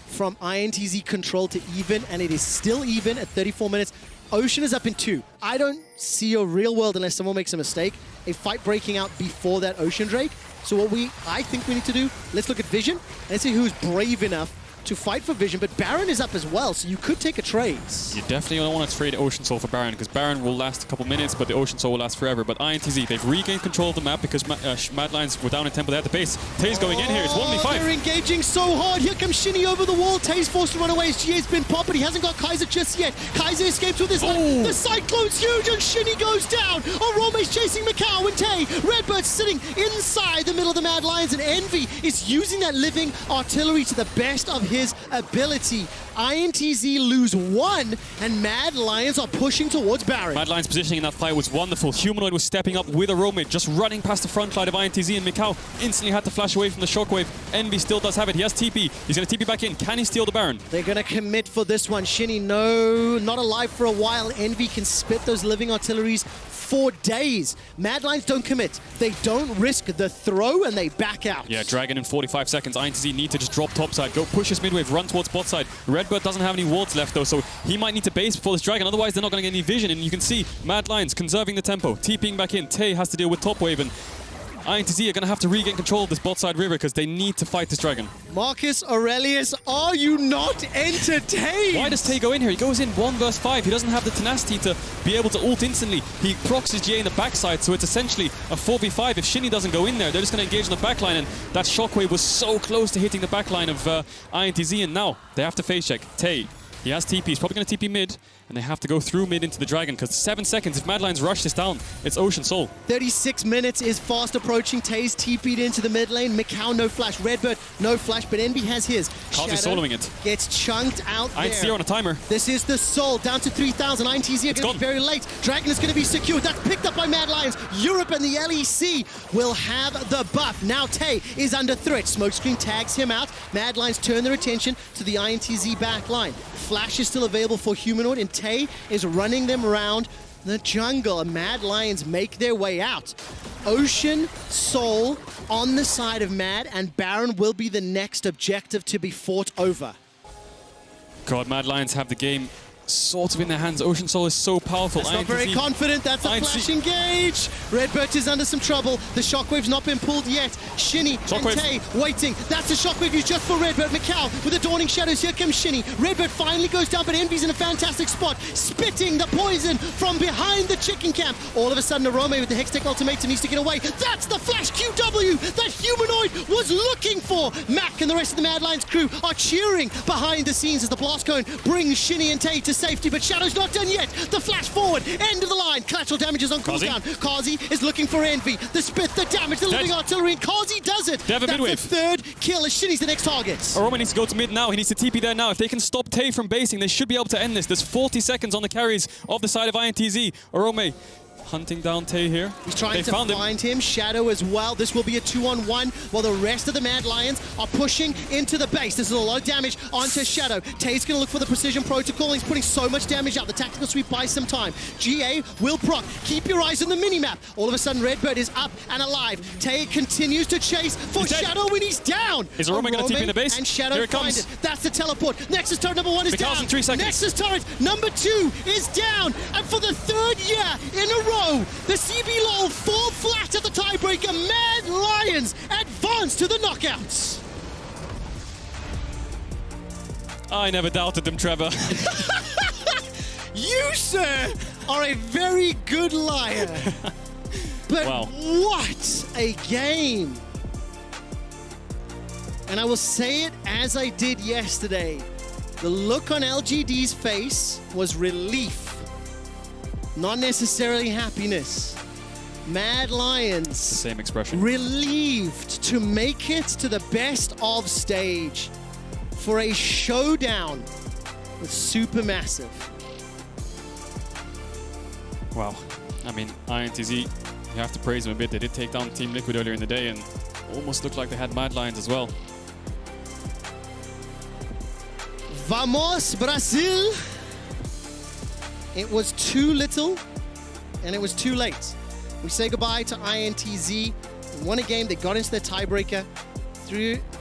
from INTZ control to even, and it is still even at 34 minutes. Ocean is up in 2. I don't see a real world, unless someone makes a mistake, a fight breaking out before that Ocean Drake. So what I think we need to do, let's look at Vision, and let's see who's brave enough to fight for Vision, but Baron is up as well, so you could take a trade. You definitely don't want to trade Ocean Soul for Baron, because Baron will last a couple minutes, but the Ocean Soul will last forever. But INTZ, they've regained control of the map because Mad Lions were down in tempo. They had the base. Tay's going in here. It's 1v5. They're engaging so hard. Here comes Shini over the wall. Tay's forced to run away. GA's been popped, but he hasn't got Kaiser just yet. Kaiser escapes with his life. The Cyclone's huge, and Shini goes down. Orome's chasing micaO and Tay. RedBert's sitting inside the middle of the Mad Lions, and Envy is using that living artillery to the best of his ability. INTZ lose 1, and Mad Lions are pushing towards Baron. Mad Lions' positioning in that fight was wonderful. Humanoid was stepping up with Orome, just running past the front line of INTZ, and micaO instantly had to flash away from the shockwave. Envy still does have it. He has TP. He's going to TP back in. Can he steal the Baron? They're going to commit for this one. Shini, no, not alive for a while. Envy can spit those living artilleries for days. Mad Lions don't commit. They don't risk the throw, and they back out. Yeah, Dragon in 45 seconds. INTZ need to just drop topside, go push his midwave, run towards bot side. RedBert doesn't have any wards left though, so he might need to base before this Dragon, otherwise they're not going to get any vision. And you can see Mad Lions conserving the tempo, TPing back in. Tay has to deal with top wave, and INTZ are going to have to regain control of this bot side river because they need to fight this Dragon. Marcus Aurelius, are you not entertained? Why does Tay go in here? He goes in 1 versus 5. He doesn't have the tenacity to be able to ult instantly. He procs his GA in the backside, so it's essentially a 4v5. If Shini doesn't go in there, they're just going to engage on the backline, and that shockwave was so close to hitting the backline of INTZ, and now they have to face check. Tay, he has TP. He's probably going to TP mid, and they have to go through mid into the Dragon because 7 seconds. If Mad Lions rush this down, it's Ocean Soul. 36 minutes is fast approaching. Tay's TP'd into the mid lane. micaO no flash. RedBert no flash, but Envy has his. Carzzy soloing it. Gets chunked out there. INTZ on a timer. This is the Soul down to 3,000. INTZ are going to be very late. Dragon is going to be secured. That's picked up by Mad Lions. Europe and the LEC will have the buff. Now Tay is under threat. Smokescreen tags him out. Mad Lions turn their attention to the INTZ back line. Flash is still available for Humanoid, and Tay is running them around the jungle. And Mad Lions make their way out. Ocean Soul on the side of Mad, and Baron will be the next objective to be fought over. God, Mad Lions have the game sort of in their hands. Ocean Soul is so powerful. That's not very confident. That's a flash engage. RedBert is under some trouble. The shockwave's not been pulled yet. Shini and Tay waiting. That's a shockwave used just for RedBert. micaO with the Dawning Shadows. Here comes Shini. RedBert finally goes down, but Envy's in a fantastic spot, spitting the poison from behind the chicken camp. All of a sudden, Orome with the Hextech ultimatum needs to get away. That's the flash QW that Humanoid was looking for. Mac and the rest of the Mad Lions crew are cheering behind the scenes as the blast cone brings Shini and Tay to safety, but Shadow's not done yet. The flash forward, end of the line. Collateral damage is on cooldown. Carzzy is looking for Envy. The spit, the damage, the living artillery, and Carzzy does it. They have a midwave. The third kill as Shini's the next target. Orome needs to go to mid now. He needs to TP there now. If they can stop Tay from basing, they should be able to end this. There's 40 seconds on the carries of the side of INTZ. Orome hunting down Tay here. He's trying to find him. Shadow as well. This will be a 2-on-1 while the rest of the Mad Lions are pushing into the base. This is a lot of damage onto Shadow. Tay's going to look for the precision protocol. He's putting so much damage out. The tactical sweep buys some time. GA will proc. Keep your eyes on the minimap. All of a sudden, RedBert is up and alive. Tay continues to chase for Shadow when he's down. Is Orome going to TP in the base? And Shadow finds it. That's the teleport. Nexus turret number 1 is down. In 3 seconds. Nexus turret number 2 is down. And for the third year in a row, the CB LoL fall flat at the tiebreaker. Mad Lions advance to the knockouts. I never doubted them, Trevor. You, sir, are a very good liar. But wow, what a game. And I will say it as I did yesterday. The look on LGD's face was relief. Not necessarily happiness. Mad Lions. Same expression. Relieved to make it to the best of stage for a showdown with Supermassive. Wow. I mean, INTZ, you have to praise them a bit. They did take down Team Liquid earlier in the day and almost looked like they had Mad Lions as well. Vamos, Brazil! It was too little, and it was too late. We say goodbye to INTZ. They won a game, they got into their tiebreaker through